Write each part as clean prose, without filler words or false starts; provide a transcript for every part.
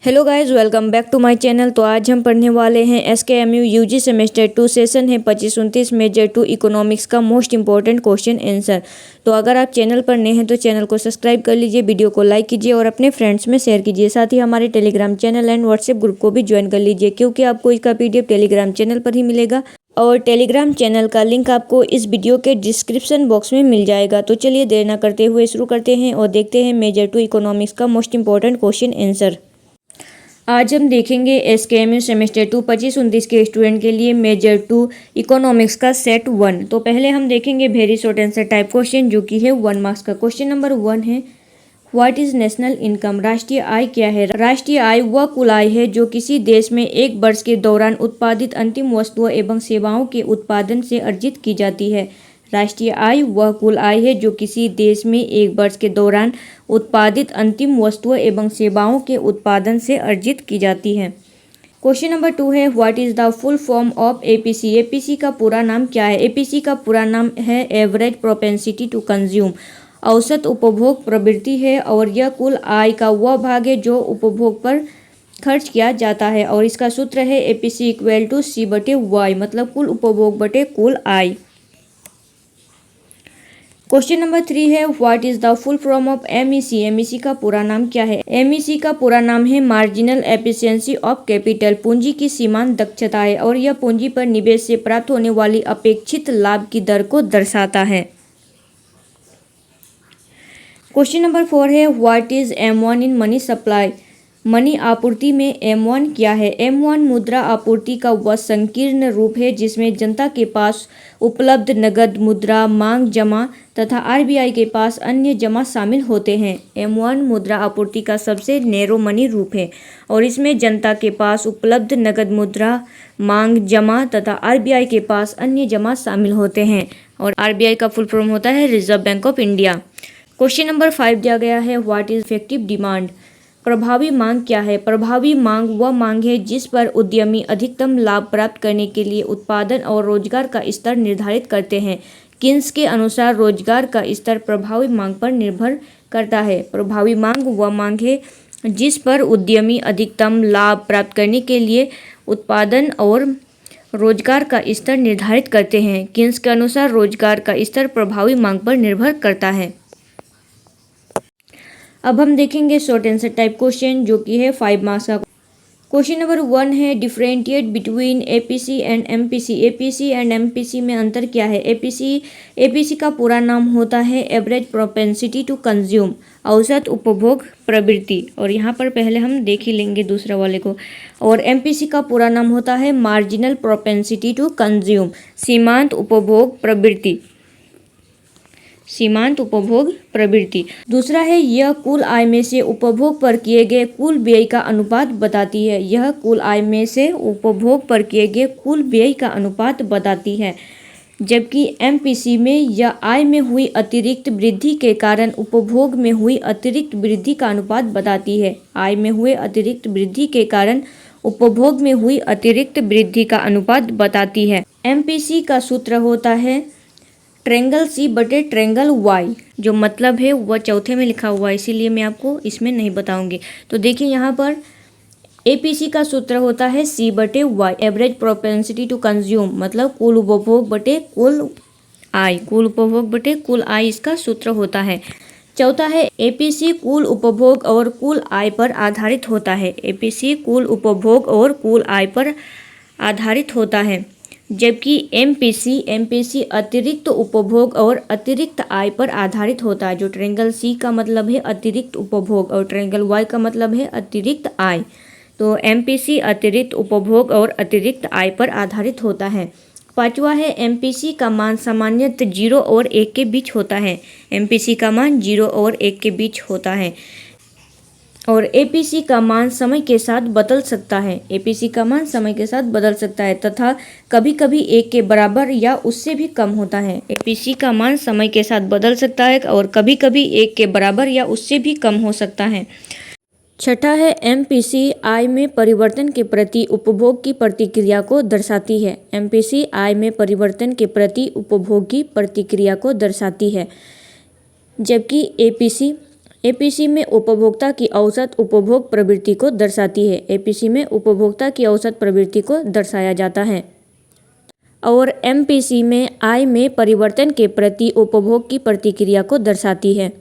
Hello guys, welcome back to my channel. तो आज हम पढ़ने वाले हैं SKMU यूजी सेमेस्टर 2 सेशन है 25-29 मेजर 2 इकोनॉमिक्स का मोस्ट इंपॉर्टेंट क्वेश्चन आंसर। तो अगर आप चैनल पर नए हैं तो चैनल को सब्सक्राइब कर लीजिए, वीडियो को लाइक कीजिए और अपने फ्रेंड्स में शेयर कीजिए। साथ ही हमारे Telegram channel and WhatsApp group को भी ज्वाइन कर लीजिए, क्योंकि आपको इसका PDF टेलीग्राम चैनल पर ही मिलेगा और टेलीग्राम चैनल का लिंक आपको इस वीडियो के डिस्क्रिप्शन बॉक्स में मिल जाएगा। तो चलिए देर न करते हुए शुरू करते हैं और देखते हैं मेजर 2 इकोनॉमिक्स का मोस्ट इंपॉर्टेंट क्वेश्चन आंसर। आज हम देखेंगे SKMU सेमेस्टर 2 25-29 के स्टूडेंट के लिए मेजर 2 इकोनॉमिक्स का सेट 1। तो पहले हम देखेंगे very short answer type question, जो कि है 1 मार्क्स का। क्वेश्चन नंबर 1 है, व्हाट इज नेशनल इनकम? राष्ट्रीय आय क्या है? राष्ट्रीय आय वह कुल आय है जो किसी देश में एक वर्ष के दौरान उत्पादित अंतिम वस्तुओं एवं सेवाओं के उत्पादन से अर्जित की जाती है। राष्ट्रीय आय वह कुल आय है जो किसी देश में एक वर्ष के दौरान उत्पादित अंतिम वस्तुओं एवं सेवाओं के उत्पादन से अर्जित की जाती है। क्वेश्चन नंबर 2 है, what is the full form of APC? APC का पूरा नाम क्या है? APC का पूरा नाम है एवरेज प्रोपेंसिटी टू कंज्यूम। औसत उपभोग प्रवृत्ति है और यह कुल आय का वह भाग है जो उपभोग पर खर्च किया जाता है और इसका सूत्र है APC = C/Y, मतलब कुल उपभोग बटे कुल आय। क्वेश्चन नंबर 3 है, what is the full form of MEC? MEC का पूरा नाम क्या है? MEC का पूरा नाम है मार्जिनल एफिशिएंसी ऑफ कैपिटल, पूंजी की सीमांत दक्षता है और यह पूंजी पर निवेश से प्राप्त होने वाली अपेक्षित लाभ की दर को दर्शाता है। क्वेश्चन नंबर 4 है, what is M1 in money supply? Money आपूर्ति में M1 क्या है? M1 मुद्रा आपूर्ति का वह संकीर्ण रूप है जिसमें जनता के पास उपलब्ध नगद मुद्रा, मांग जमा तथा RBI के पास अन्य जमा शामिल होते हैं। M1 मुद्रा आपूर्ति का सबसे नैरो मनी रूप है और इसमें जनता के पास उपलब्ध नगद मुद्रा, मांग जमा तथा RBI के पास अन्य जमा शामिल होते हैं और RBI का फुल फॉर्म होता है reserve bank of India. Question number 5 दिया गया है, व्हाट इज इफेक्टिव डिमांड? प्रभावी मांग क्या है? प्रभावी मांग वह मांग है जिस पर उद्यमी अधिकतम लाभ प्राप्त करने के लिए उत्पादन और रोजगार का स्तर निर्धारित करते हैं। किन्स के अनुसार रोजगार का स्तर प्रभावी मांग पर निर्भर करता है। प्रभावी मांग वह मांग है जिस पर उद्यमी अधिकतम लाभ प्राप्त करने के लिए उत्पादन और रोजगार का स्तर निर्धारित करते हैं। किन्स के अनुसार रोजगार का स्तर प्रभावी मांग पर निर्भर करता है। अब हम देखेंगे शॉर्ट आंसर टाइप क्वेश्चन, जो कि है 5 मार्क्स का। क्वेश्चन नंबर 1 है, differentiate between APC and MPC? APC and MPC में अंतर क्या है? APC का पूरा नाम होता है एवरेज प्रोपेंसिटी टू कंज्यूम, औसत उपभोग प्रवृत्ति, और यहाँ पर पहले हम देख ही लेंगे दूसरा वाले को। और MPC का पूरा नाम होता है मार्जिनल प्रोपेंसिटी टू कंज्यूम, सीमांत उपभोग प्रवृत्ति, सीमांत उपभोग प्रवृत्ति। दूसरा है, यह कुल आय में से उपभोग पर किए गए कुल व्यय का अनुपात बताती है। यह कुल आय में से उपभोग पर किए गए कुल व्यय का अनुपात बताती है। जबकि MPC में यह आय में हुई अतिरिक्त वृद्धि के कारण उपभोग में हुई अतिरिक्त वृद्धि का अनुपात बताती है। आय में हुए अतिरिक्त वृद्धि के कारण उपभोग में हुई अतिरिक्त वृद्धि का अनुपात बताती है। MPC का सूत्र होता है ट्रेंगल C/Y, जो मतलब है वह चौथे में लिखा हुआ है, इसीलिए मैं आपको इसमें नहीं बताऊंगी। तो देखिए यहाँ पर APC का सूत्र होता है C/Y, average propensity to consume, मतलब कुल उपभोग बटे कुल आय, कुल उपभोग बटे कुल आय इसका सूत्र होता है। चौथा है, APC कुल उपभोग और कुल आय पर आधारित होता है। APC कुल उपभोग और कुल आय पर आधारित होता है, जबकि MPC अतिरिक्त उपभोग और अतिरिक्त आय पर आधारित होता है। जो ट्रेंगल C का मतलब है अतिरिक्त उपभोग और ट्रेंगल Y का मतलब है अतिरिक्त आय। तो MPC अतिरिक्त उपभोग और अतिरिक्त आय पर आधारित होता है। पांचवा है, MPC का मान सामान्यतः 0 और 1 के बीच होता है। MPC का मान 0 और 1 के बीच होता है और APC का मान समय के साथ बदल सकता है। APC का मान समय के साथ बदल सकता है तथा कभी कभी 1 के बराबर या उससे भी कम होता है। APC का मान समय के साथ बदल सकता है और कभी कभी 1 के बराबर या उससे भी कम हो सकता है। छठा है, MPC आय में परिवर्तन के प्रति उपभोग की प्रतिक्रिया को दर्शाती है। MPC आय में परिवर्तन के प्रति उपभोग की प्रतिक्रिया को दर्शाती है, जबकि APC एपीसी में उपभोक्ता की औसत उपभोग प्रवृत्ति को दर्शाती है। एपीसी में उपभोक्ता की औसत प्रवृत्ति को दर्शाया जाता है। और एमपीसी में आय में परिवर्तन के प्रति उपभोग की प्रतिक्रिया को दर्शाती है।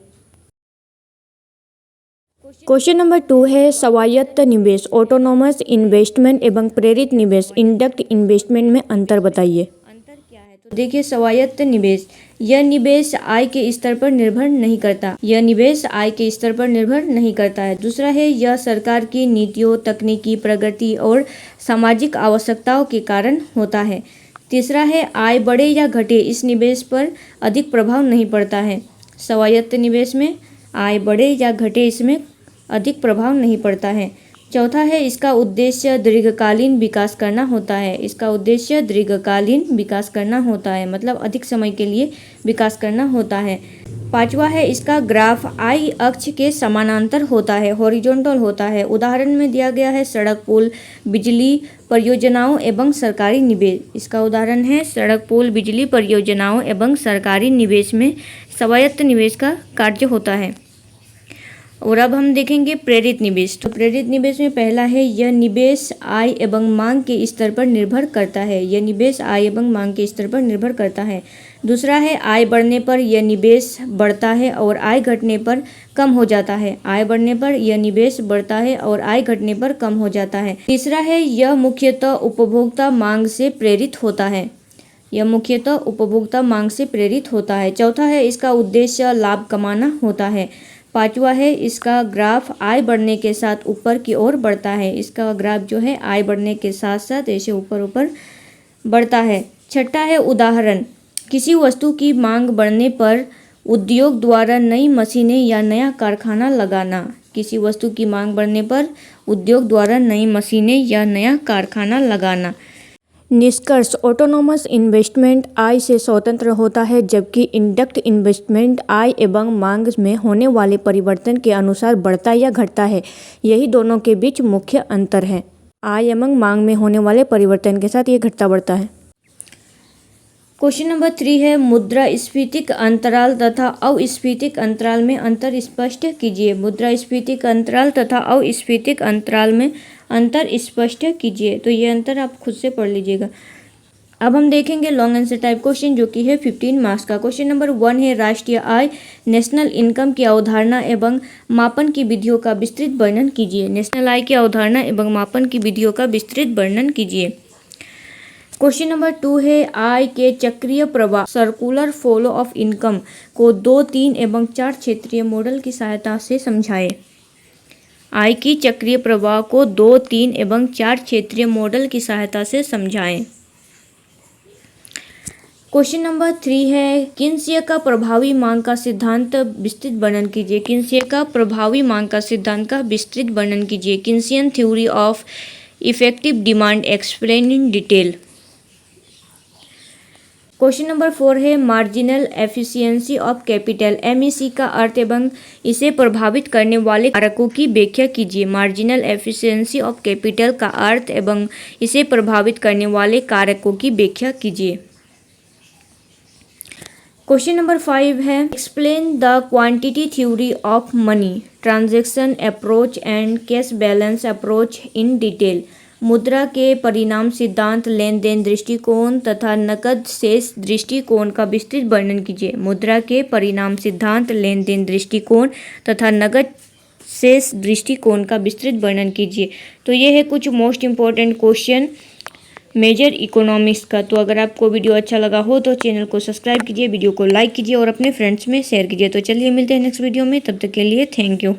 क्वेश्चन नंबर 2 है स्वायत्त निवेश, ऑटोनोमस इन्वेस्टमेंट एवं प्रेरित निवेश, इंडक्ट इन्वेस्टमेंट में अंतर बताइए। अंतर क्या है? तो देखिए, स्वायत्त निवेश, यह निवेश आय के स्तर पर निर्भर नहीं करता। यह निवेश आय के स्तर पर निर्भर नहीं करता है। दूसरा है, यह सरकार की नीतियों, तकनीकी प्रगति और सामाजिक आवश्यकताओं के कारण होता है। तीसरा है, आय बढ़े या घटे इस निवेश पर अधिक प्रभाव नहीं पड़ता है। स्वायत्त निवेश में आय बढ़े या घटे इसमें अधिक प्रभाव नहीं पड़ता है। चौथा है, इसका उद्देश्य दीर्घकालीन विकास करना होता है। इसका उद्देश्य दीर्घकालीन विकास करना होता है, मतलब अधिक समय के लिए विकास करना होता है। पांचवा है, इसका ग्राफ आय अक्ष के समानांतर होता है, हॉरिजॉन्टल होता है। उदाहरण में दिया गया है सड़क, पुल, बिजली परियोजनाओं एवं सरकारी निवेश। इसका उदाहरण है सड़क, पुल, बिजली परियोजनाओं एवं सरकारी निवेश में स्वायत्त निवेश का कार्य होता है। और अब हम देखेंगे प्रेरित निवेश। तो प्रेरित निवेश में पहला है, यह निवेश आय एवं मांग के स्तर पर निर्भर करता है। यह निवेश आय एवं मांग के स्तर पर निर्भर करता है। दूसरा है, आय बढ़ने पर यह निवेश बढ़ता है और आय घटने पर कम हो जाता है। आय बढ़ने पर यह निवेश बढ़ता है और आय घटने पर कम हो जाता है। तीसरा है, यह मुख्यतः उपभोक्ता मांग से प्रेरित होता है। यह मुख्यतः उपभोक्ता मांग से प्रेरित होता है। चौथा है, इसका उद्देश्य लाभ कमाना होता है। पांचवा है, इसका ग्राफ आय बढ़ने के साथ ऊपर की ओर बढ़ता है। इसका ग्राफ जो है आय बढ़ने के साथ साथ ऐसे ऊपर ऊपर बढ़ता है। छठा है, उदाहरण, किसी वस्तु की मांग बढ़ने पर उद्योग द्वारा नई मशीनें या नया कारखाना लगाना। किसी वस्तु की मांग बढ़ने पर उद्योग द्वारा नई मशीनें या नया कारखाना लगाना। निष्कर्ष, ऑटोनोमस इन्वेस्टमेंट आय से स्वतंत्र होता है, जबकि इंडक्ट इन्वेस्टमेंट आय एवं मांग में होने वाले परिवर्तन के अनुसार बढ़ता या घटता है। यही दोनों के बीच मुख्य अंतर है। आय एवं मांग में होने वाले परिवर्तन के साथ ये घटता बढ़ता है। क्वेश्चन नंबर 3 है, मुद्रास्फीतिक अंतराल तथा अस्फीतिक अंतराल में अंतर स्पष्ट कीजिए। मुद्रास्फीतिक अंतराल तथा अस्फीतिक अंतराल में अंतर स्पष्ट कीजिए। तो ये अंतर आप खुद से पढ़ लीजिएगा। अब हम देखेंगे लॉन्ग आंसर टाइप क्वेश्चन, जो कि है 15 मार्क्स का। क्वेश्चन नंबर 1 है, राष्ट्रीय आय, नेशनल इनकम की अवधारणा एवं मापन की विधियों का विस्तृत वर्णन कीजिए। नेशनल आय की अवधारणा एवं मापन की विधियों का विस्तृत वर्णन कीजिए। क्वेश्चन नंबर 2 है, आय के चक्रीय प्रवाह, सर्कुलर फ्लो ऑफ इनकम को 2, 3 एवं 4 क्षेत्रीय मॉडल की सहायता से समझाएं। आय की चक्रीय प्रवाह को 2, 3 एवं 4 क्षेत्रीय मॉडल की सहायता से समझाएं। क्वेश्चन नंबर 3 है, किन्सीय का प्रभावी मांग का सिद्धांत विस्तृत वर्णन कीजिए। किन्सीय का प्रभावी मांग का सिद्धांत का विस्तृत वर्णन कीजिए। Keynesian theory of effective demand explain in detail. Question number 4 है, marginal efficiency of capital, MEC का अर्थ एवं इसे प्रभावित करने वाले कारकों की व्याख्या कीजिए। मार्जिनल एफिशिएंसी ऑफ कैपिटल का अर्थ एवं इसे प्रभावित करने वाले कारकों की व्याख्या कीजिए। क्वेश्चन नंबर 5 है, explain the quantity theory of money, transaction approach and cash balance approach in detail. मुद्रा के परिणाम सिद्धांत, लेन देन दृष्टिकोण तथा नकद शेष दृष्टिकोण का विस्तृत वर्णन कीजिए। मुद्रा के परिणाम सिद्धांत, लेन देन दृष्टिकोण तथा नकद शेष दृष्टिकोण का विस्तृत वर्णन कीजिए। तो ये है कुछ most important question major economics का। तो अगर आपको वीडियो अच्छा लगा हो तो चैनल को सब्सक्राइब कीजिए, वीडियो को लाइक कीजिए और अपने फ्रेंड्स में शेयर कीजिए। तो चलिए मिलते हैं नेक्स्ट वीडियो में, तब तक के लिए थैंक यू।